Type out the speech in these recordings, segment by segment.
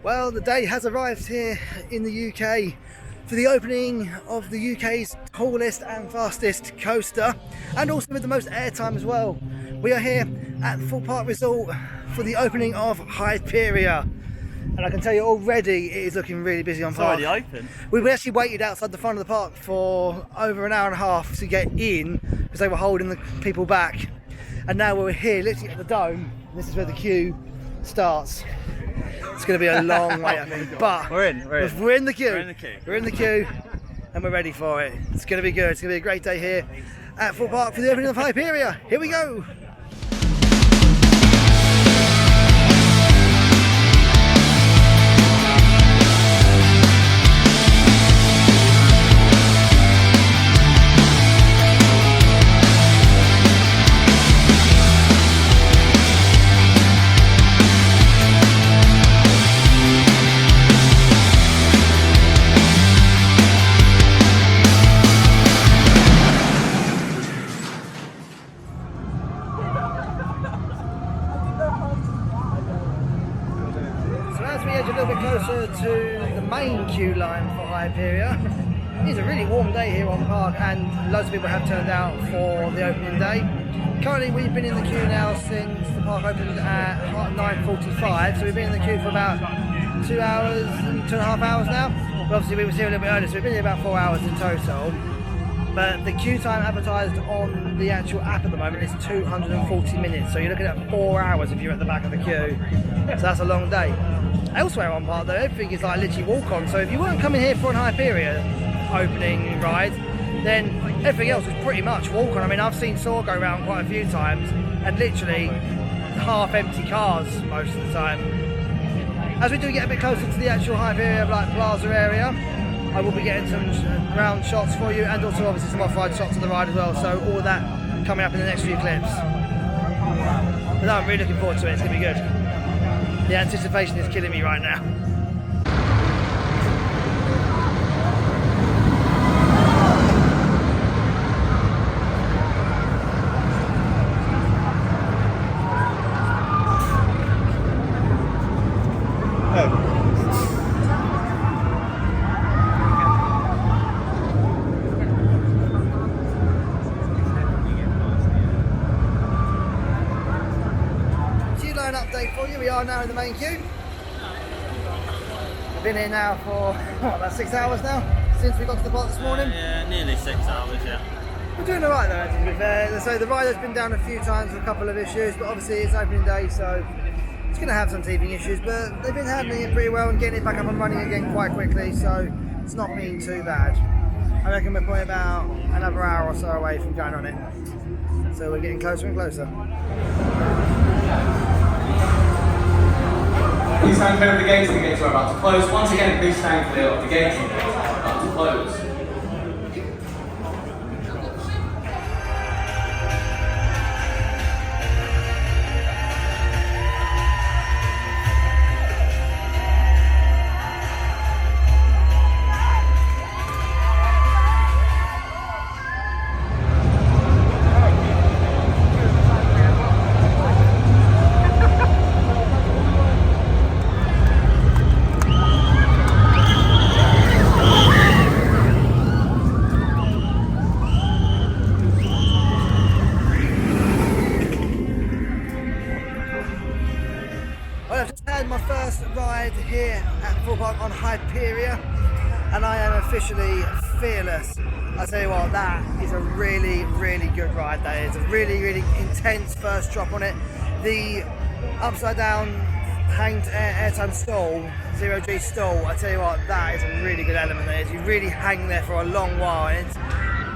Well, the day has arrived here in the UK for the opening of the UK's tallest and fastest coaster, and also with the most airtime as well. We are here at Full Park Resort for the opening of Hyperia, and I can tell you already it is looking really busy on park. It's already open. We actually waited outside the front of the park for over an hour and a half to get in because they were holding the people back, and now we're here literally at the dome. This is where the queue starts. It's going to be a long wait, I think, but We're in the queue. We're in the queue, and we're ready for it. It's going to be good. It's going to be a great day here at Full Park for the opening of Hyperia. Here we go. A little bit closer to the main queue line for Hyperia. It's a really warm day here on park, and loads of people have turned out for the opening day. Currently we've been in the queue now since the park opened at 9:45, so we've been in the queue for about 2 hours and 2.5 hours now. But obviously we were here a little bit earlier, so we've been here about 4 hours in total. But the queue time advertised on the actual app at the moment is 240 minutes, so you're looking at 4 hours if you're at the back of the queue. So that's a long day. Elsewhere on park though, everything is like literally walk on, so if you weren't coming here for an Hyperia opening ride, then everything else was pretty much walk on. I mean, I've seen Saw go around quite a few times and literally half empty cars most of the time. As we do get a bit closer to the actual Hyperia like plaza area, I will be getting some ground shots for you, and also obviously some off-ride shots of the ride as well, so all of that coming up in the next few clips. But no, I'm really looking forward to it. It's going to be good. The anticipation is killing me right now. Update for you. We are now in the main queue. We've been here now for what, about 6 hours now since we got to the park this morning. Yeah, nearly 6 hours, yeah. We're doing alright though, to be fair. So the rider's been down a few times with a couple of issues, but obviously it's opening day, so it's going to have some teething issues, but they've been handling it pretty well and getting it back up and running again quite quickly, so it's not been too bad. I reckon we're probably about another hour or so away from going on it. So we're getting closer and closer. Please stand clear of the gates, the gates are about to close. Once again, please stand clear of the gates, the gates are about to close. My first ride here at Full Park on Hyperia, and I am officially fearless. I tell you what, that is a really, really good ride. That is a really, really intense first drop on it. The upside down hanged airtime stall, 0G stall, I tell you what, that is a really good element there. You really hang there for a long while, and it's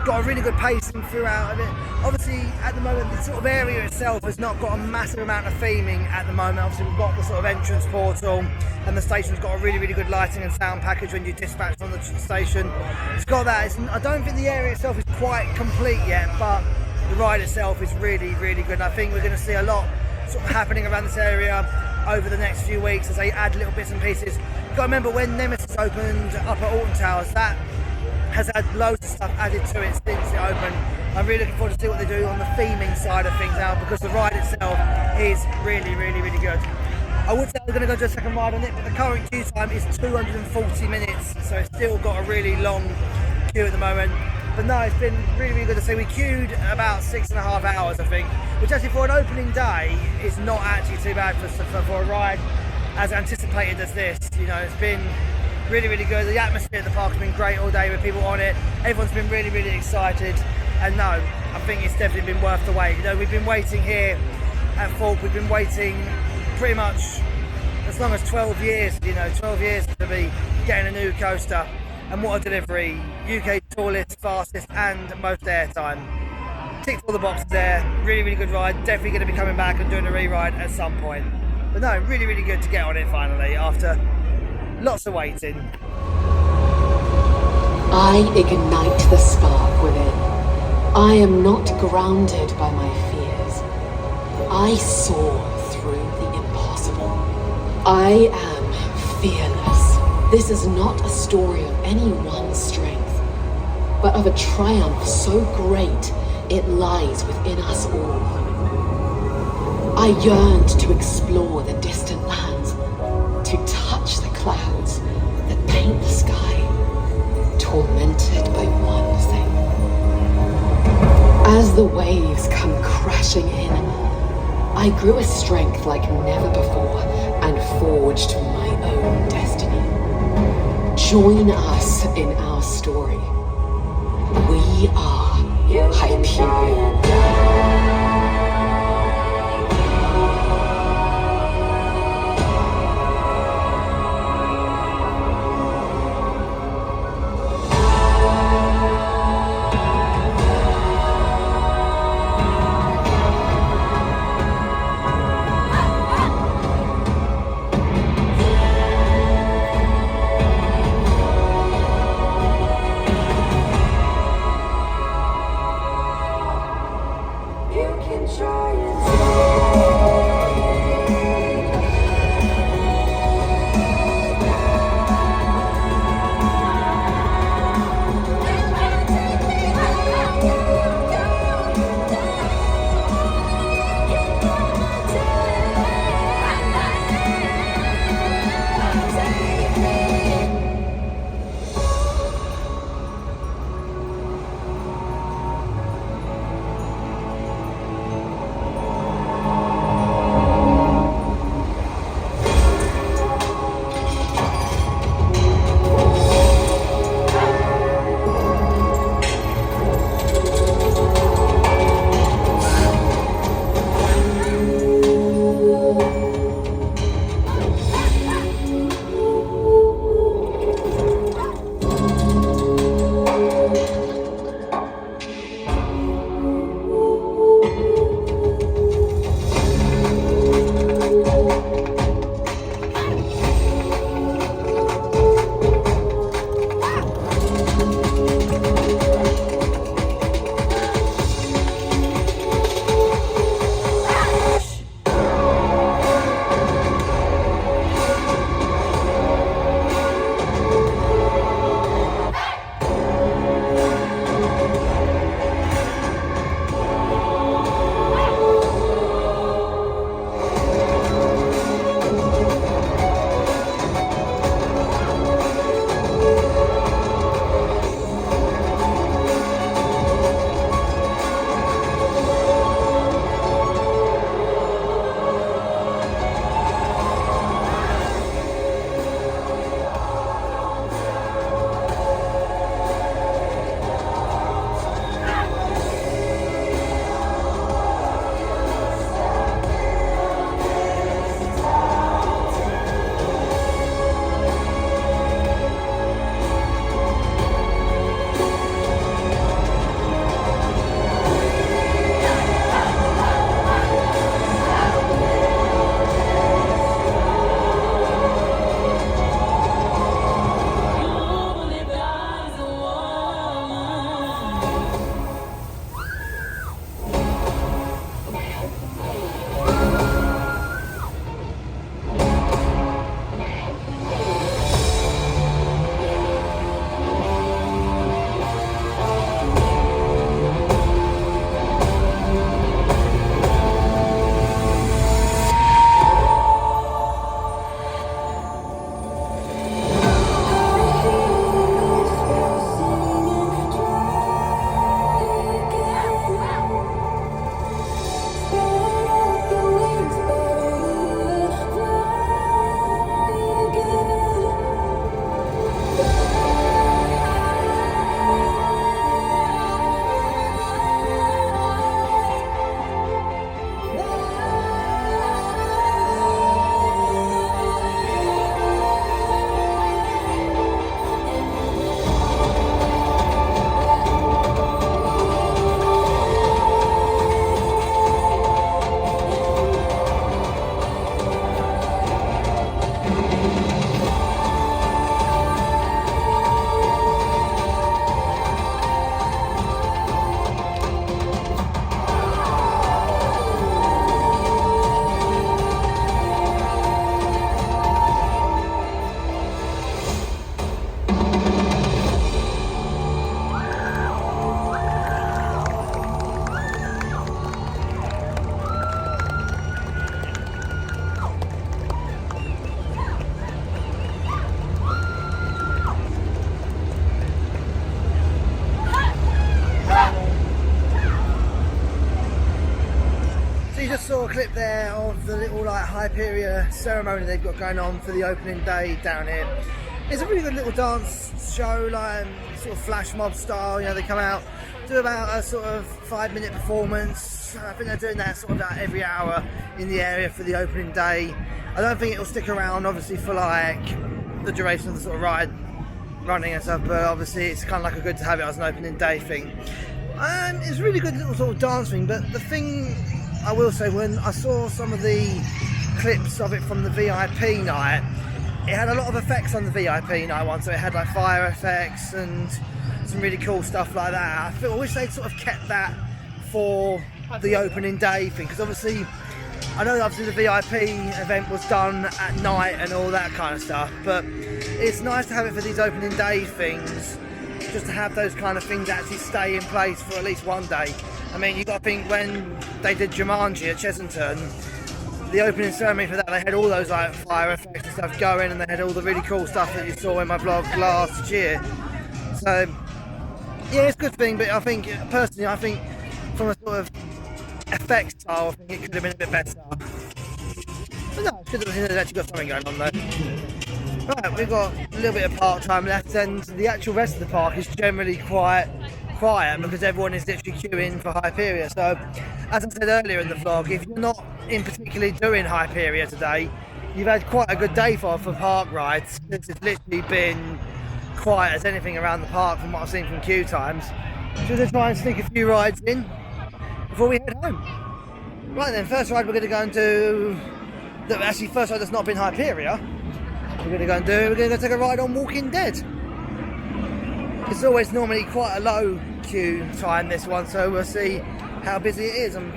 got a really good pacing throughout of it. Obviously at the moment the sort of area itself has not got a massive amount of theming at the moment. Obviously we've got the sort of entrance portal, and the station's got a really, really good lighting and sound package when you dispatch from the station. It's got that. I don't think the area itself is quite complete yet, but the ride itself is really, really good, and I think we're going to see a lot sort of happening around this area over the next few weeks as they add little bits and pieces. You've got to remember when Nemesis opened up at Alton Towers, that has had loads of stuff added to it since it opened. I'm really looking forward to see what they do on the theming side of things now, because the ride itself is really, really, really good. I would say I'm going to go to a second ride on it, but the current queue time is 240 minutes, so it's still got a really long queue at the moment. But no, it's been really, really good to see. We queued about 6.5 hours, I think, which actually for an opening day is not actually too bad for a ride as anticipated as this. You know, it's been really, really good. The atmosphere at the park has been great all day with people on it. Everyone's been really, really excited. And no, I think it's definitely been worth the wait. You know, we've been waiting here at Falk. We've been waiting pretty much as long as 12 years, you know, 12 years to be getting a new coaster. And what a delivery. UK tallest, fastest and most airtime. Ticked all the boxes there. Really, really good ride. Definitely going to be coming back and doing a re-ride at some point. But no, really, really good to get on it finally after lots of waiting. I ignite the spark within. I am not grounded by my fears. I soar through the impossible. I am fearless. This is not a story of any one strength, but of a triumph so great it lies within us all. I yearned to explore the distant lands, to touch the clouds that paint the sky, tormented by one thing. As the waves come crashing in, I grew a strength like never before and forged my own destiny. Join us in our story. We are Hyperia. You clip there of the little like Hyperia ceremony they've got going on for the opening day down here. It's a really good little dance show, like sort of flash mob style. You know, they come out, do about a sort of 5-minute performance. I think they're doing that sort of like every hour in the area for the opening day. I don't think it'll stick around, obviously, for like the duration of the sort of ride running and stuff, but obviously it's kind of like a good to have it as an opening day thing. It's a really good little sort of dance thing, but the thing I will say, when I saw some of the clips of it from the VIP night, it had a lot of effects on the VIP night one, so it had like fire effects and some really cool stuff like that. I wish they'd sort of kept that for the opening day thing, because obviously I know obviously the VIP event was done at night and all that kind of stuff, but it's nice to have it for these opening day things, just to have those kind of things actually stay in place for at least one day. I mean, you got to think, when they did Jumanji at Chessington, the opening ceremony for that, they had all those like fire effects and stuff going, and they had all the really cool stuff that you saw in my vlog last year. So yeah, it's a good thing, but I think personally, I think from a sort of effects style, I think it could have been a bit better. But no, it's good that there's actually got something going on though. Right, we've got a little bit of park time left, and the actual rest of the park is generally quite quiet because everyone is literally queuing for Hyperia. So, as I said earlier in the vlog, if you're not in particularly doing Hyperia today, you've had quite a good day for park rides. It's literally been quiet as anything around the park from what I've seen from queue times. So we're going to try and sneak a few rides in before we head home. Right then, first ride we're going to go and do, actually first ride that's not been Hyperia, we're going to go take a ride on Walking Dead. It's always normally quite a low queue time, this one, so we'll see how busy it is. I'm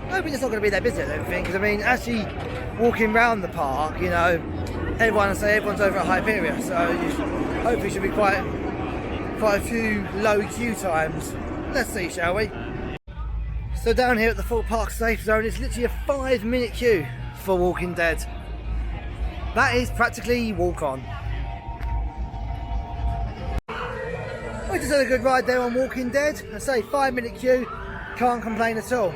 hoping it's not going to be that busy, I don't think, because I mean, actually walking around the park, you know, everyone's over at Hyperia, so hopefully should be quite a few low queue times. Let's see, shall we? So down here at the Thorpe Park Safe Zone, it's literally a 5-minute queue for Walking Dead. That is practically walk on. We just had a good ride there on Walking Dead. I say 5-minute queue, can't complain at all.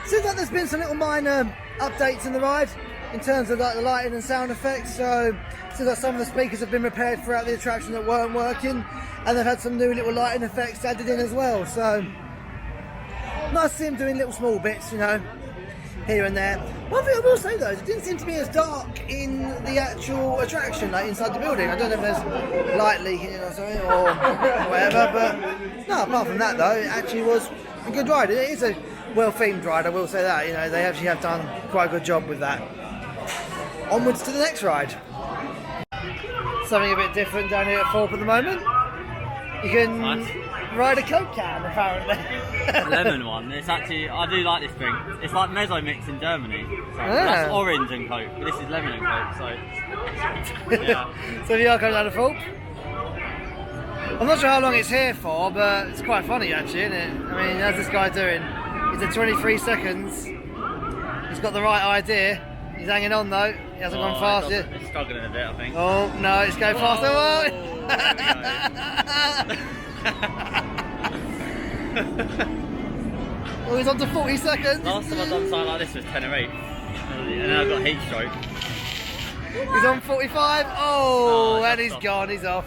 Seems like there's been some little minor updates in the ride in terms of like the lighting and sound effects. So seems like some of the speakers have been repaired throughout the attraction that weren't working, and they've had some new little lighting effects added in as well. So nice to see them doing little small bits, you know, here and there. One thing I will say though, is it didn't seem to be as dark in the actual attraction, like inside the building. I don't know if there's light leaking in or something or whatever, but no, apart from that though, it actually was a good ride. It is a well themed ride, I will say that. You know, they actually have done quite a good job with that. Onwards to the next ride. Something a bit different down here at Thorpe at the moment. You can ride a Coke can, apparently. Lemon one. It's actually, I do like this thing. It's like Mezzo Mix in Germany. So that's orange and Coke, but this is lemon and Coke. So yeah. So you are coming down to Thorpe? I'm not sure how long it's here for, but it's quite funny actually, isn't it? I mean, how's this guy doing? He's at 23 seconds. He's got the right idea. He's hanging on though. He hasn't gone fast yet. It's struggling a bit, I think. Oh no, it's going faster. Oh, he's on to 40 seconds. Last time I've done something like this was Tenerife, and then I got heat stroke. He's on 45. Oh, and he's gone. He's off.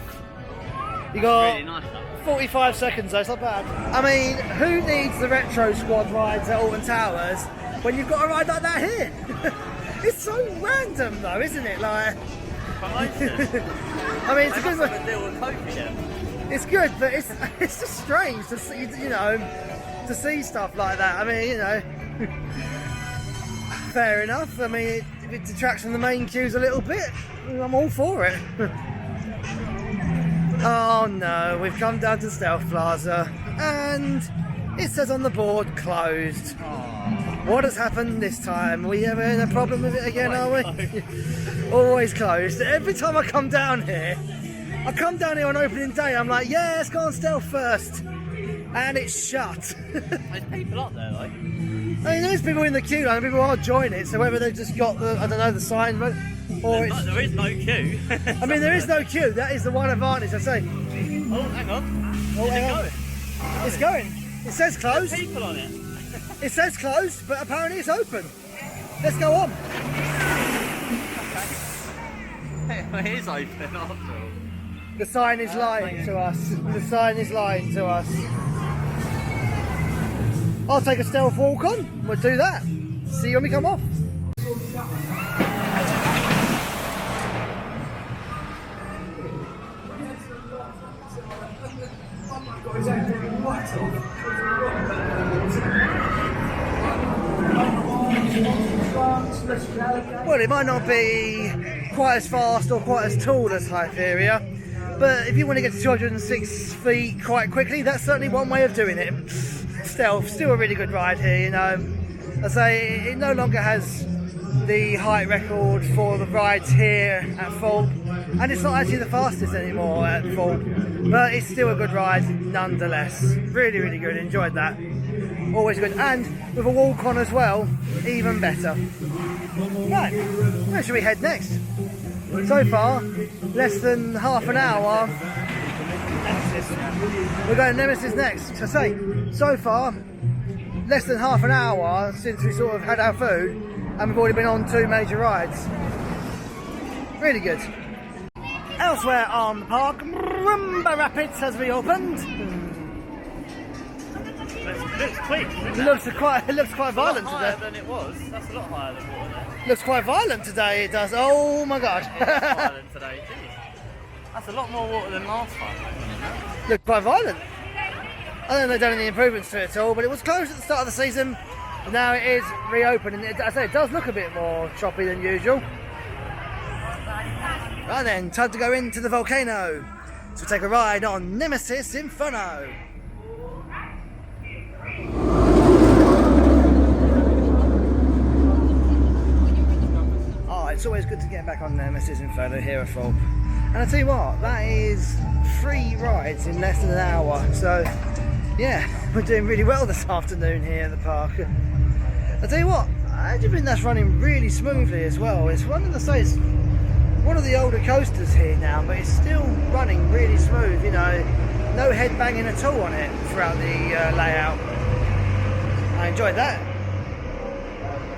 You got Really nice, that. 45 seconds though, it's not bad. I mean, who needs the retro squad rides at Alton Towers when you've got a ride like that here? It's so random though, isn't it? Like, I mean, it's a good one. deal with Coke again. It's good, but it's just strange to see, you know, to see stuff like that. I mean, you know, fair enough. I mean, if it detracts from the main queues a little bit, I'm all for it. Oh no, we've come down to Stealth Plaza, and it says on the board, closed. What has happened this time? Are we ever in a problem with it again, are we? Always closed. Every time I come down here on opening day, I'm like, yeah, let's go on Stealth first. And it's shut. There's people up there, like. I mean, there's people in the queue line, people are joining it, so whether they've just got the, I don't know, the sign, or it's... There is no queue. I mean, there is no queue, that is the one advantage, I say. Oh, hang on. Oh, hang on. It's going. It says closed. There's people on it. It says closed, but apparently it's open. let's go on. It is open after all. The sign is lying to us. The sign is lying to us. I'll take a stealth walk on. We'll do that. See you when we come off. Well, it might not be quite as fast or quite as tall as Hyperia, but if you want to get to 206 feet quite quickly, that's certainly one way of doing it. Stealth, still a really good ride here, you know. I say it no longer has the height record for the rides here at Fulp, and it's not actually the fastest anymore at Fulp, but it's still a good ride nonetheless. Really, really good, enjoyed that. Always good, and with a walk on as well, even better. Right, where should we head next? So far, less than half an hour. Nemesis. We're going to Nemesis next. So say, so far, less than half an hour since we sort of had our food, and we've already been on 2 major rides. Really good. Elsewhere on the park, Rumba Rapids has reopened. Looks quick. It looks quite violent today. Higher than it was. That's a lot higher than water there. Looks quite violent today. It does. Oh my god. Violent today. Geez. That's a lot more water than last time. Looks quite violent. I don't know if they've done any improvements to it at all, but it was closed at the start of the season. Now it is reopened, and I say it does look a bit more choppy than usual. Right then, time to go into the volcano to take a ride on Nemesis Inferno. Oh, it's always good to get back on Nemesis Inferno here at Fulp. And I tell you what, that is 3 rides in less than an hour. So, yeah, we're doing really well this afternoon here at the park. I tell you what, I actually think that's running really smoothly as well. It's one of the older coasters here now, but it's still running really smooth. You know, no head banging at all on it throughout the layout. I enjoyed that.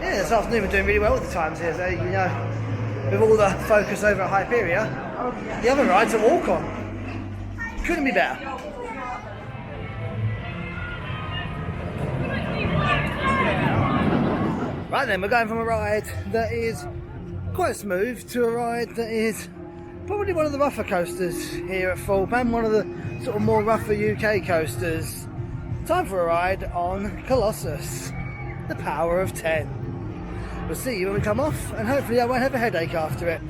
Yeah, this afternoon we're doing really well with the times here. So, you know, with all the focus over at Hyperia, the other ride's a walk on. Couldn't be better. Right then, we're going from a ride that is quite smooth to a ride that is probably one of the rougher coasters here at Fulp, and one of the sort of more rougher UK coasters. Time for a ride on Colossus, the power of 10. We'll see you when we come off, and hopefully I won't have a headache after it.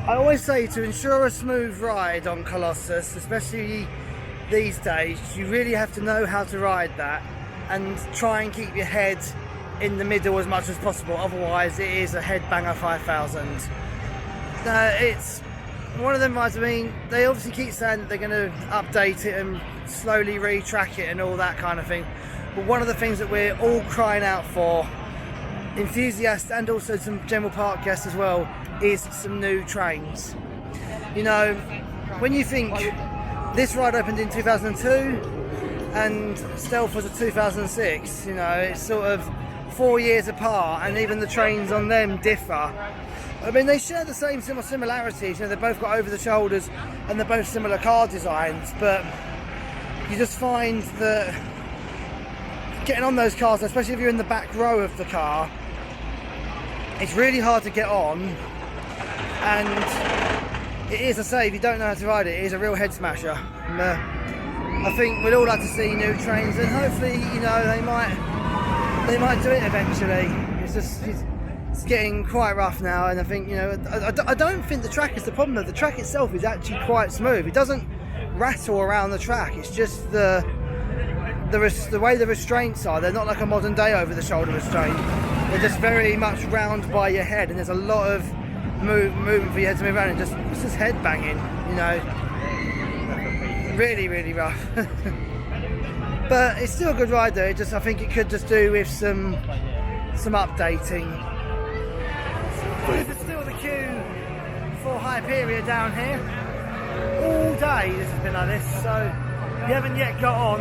I always say to ensure a smooth ride on Colossus, especially these days, you really have to know how to ride that and try and keep your head in the middle as much as possible, otherwise it is a headbanger 5000. It's one of them rides. I mean, they obviously keep saying that they're going to update it and slowly retrack it and all that kind of thing, but one of the things that we're all crying out for, enthusiasts and also some general park guests as well, is some new trains. You know, when you think this ride opened in 2002 and Stealth was a 2006, you know, it's sort of 4 years apart, and even the trains on them differ. I mean, they share the same similarities, you know, they've both got over the shoulders and they're both similar car designs, but you just find that getting on those cars, especially if you're in the back row of the car, it's really hard to get on, and it is, I say, if you don't know how to ride it, it is a real head smasher. And, I think we'd all like to see new trains, and hopefully, you know, they might do it eventually. It's getting quite rough now, and I think, you know, I don't think the track is the problem though. The track itself is actually quite smooth. It doesn't rattle around the track. It's just the way the restraints are. They're not like a modern day over the shoulder restraint. They're just very much round by your head, and there's a lot of movement for your head to move around, and it's just head banging, you know. Really, really rough. But it's still a good ride though. I think it could just do with some updating. This is still the queue for Hyperia down here. all day this has been like this, so if you haven't yet got on,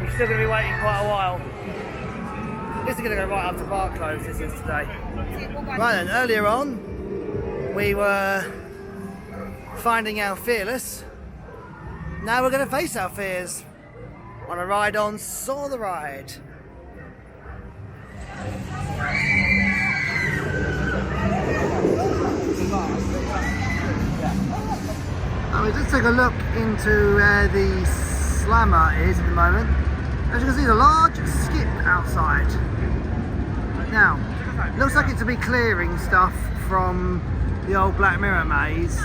you're still going to be waiting quite a while. This is going to go right up to bar close, this is today. Right then, earlier on, we were finding our fearless. Now we're going to face our fears on a ride on Saw the Ride. And we just take a look into where the slammer is at the moment. As you can see, the large skip outside. Now, looks like it to be clearing stuff from the old Black Mirror maze.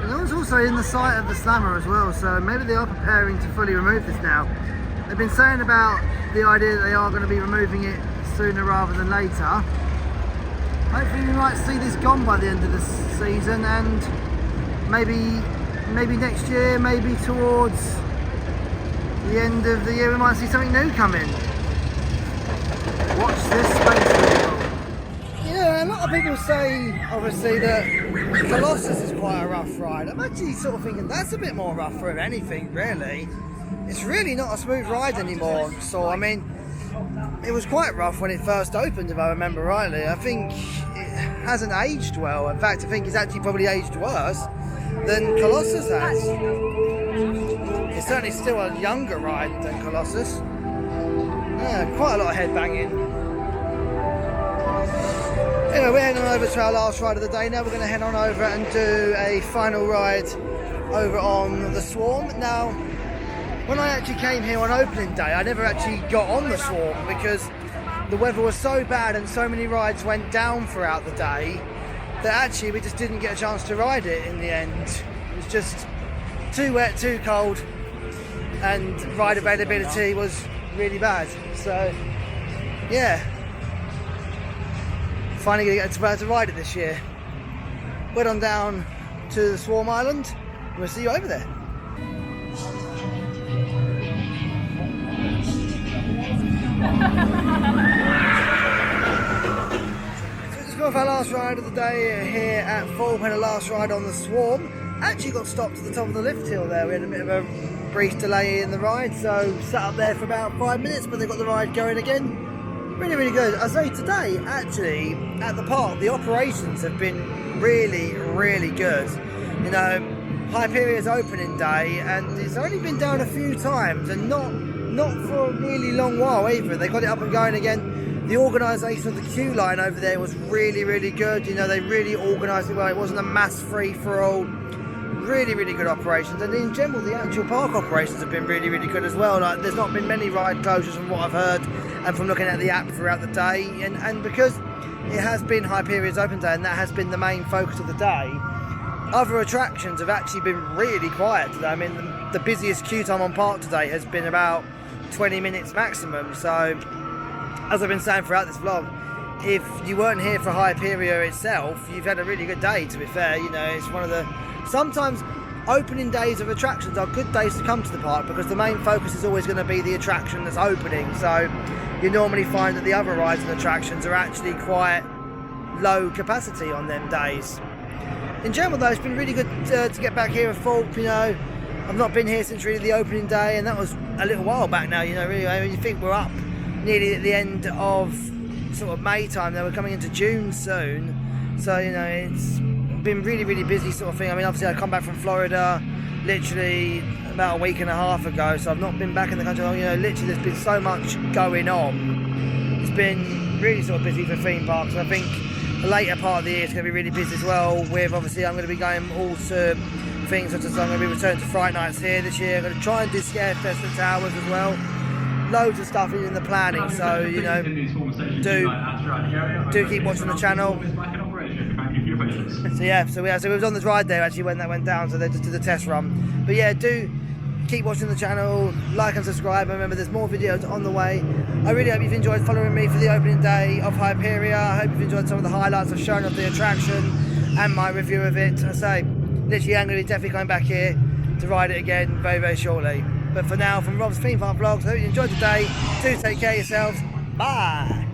And it was also in the sight of the slammer as well, so maybe they are preparing to fully remove this now. They've been saying about the idea that they are going to be removing it sooner rather than later. Hopefully we might see this gone by the end of the season, and maybe next year, maybe towards the end of the year we might see something new come in. Watch this space. Yeah, a lot of people say obviously that Colossus is quite a rough ride. I'm actually sort of thinking that's a bit more rougher, if anything, really. It's really not a smooth ride anymore. So I mean, it was quite rough when it first opened, if I remember rightly. I think it hasn't aged well. In fact, I think it's actually probably aged worse than Colossus has. It's certainly still a younger ride than Colossus. Yeah, quite a lot of head banging. Anyway, we're heading on over to our last ride of the day. Now we're going to head on over and do a final ride over on the Swarm. Now, when I actually came here on opening day, I never actually got on the Swarm because the weather was so bad and so many rides went down throughout the day that actually we just didn't get a chance to ride it in the end. It was just too wet, too cold, and ride availability was really bad. So, yeah. Finally going to get to ride it this year. We're on down to the Swarm Island, and we'll see you over there. So we just got off our last ride of the day here at Fulham. Had a last ride on the Swarm. Actually got stopped at the top of the lift hill there. We had a bit of a brief delay in the ride, so sat up there for about 5 minutes, but they got the ride going again. Really, really good. I say today, actually, at the park, the operations have been really, really good. You know, Hyperia's opening day, and it's only been down a few times, and not for a really long while either. They got it up and going again. The organisation of the queue line over there was really, really good. You know, they really organised it well. It wasn't a mass free-for-all. Really, really good operations, and in general the actual park operations have been really, really good as well. Like, there's not been many ride closures from what I've heard and from looking at the app throughout the day, and because it has been Hyperia's open day and that has been the main focus of the day, other attractions have actually been really quiet today. I mean, the busiest queue time on park today has been about 20 minutes maximum. So as I've been saying throughout this vlog, if you weren't here for Hyperia itself, you've had a really good day, to be fair. You know, it's one of the... Sometimes opening days of attractions are good days to come to the park because the main focus is always going to be the attraction that's opening. So you normally find that the other rides and attractions are actually quite low capacity on them days. In general though, it's been really good to get back here at Fulp. You know, I've not been here since really the opening day, and that was a little while back now. You know, really, I mean, you think we're up nearly at the end of sort of May time, now we're coming into June soon. So, you know, it's been really, really busy sort of thing. I mean, obviously I come back from Florida literally about a week and a half ago, so I've not been back in the country long. You know, literally there's been so much going on. It's been really sort of busy for theme parks. I think the later part of the year is going to be really busy as well, with obviously I'm going to be going all to things such as I'm going to be returning to Fright Nights here this year. I'm going to try and do Scarefest at Towers as well. Loads of stuff in the planning, so you know, do keep watching the channel. So yeah, so we was on the ride there actually when that went down, so they just did the test run. But yeah, do keep watching the channel, like and subscribe, and remember there's more videos on the way. I really hope you've enjoyed following me for the opening day of Hyperia. I hope you've enjoyed some of the highlights I've shown of the attraction and my review of it. I say, literally I'm going to be definitely coming back here to ride it again very, very shortly. But for now, from Rob's Theme Park Vlogs, I hope you enjoyed the day. Do take care of yourselves. Bye!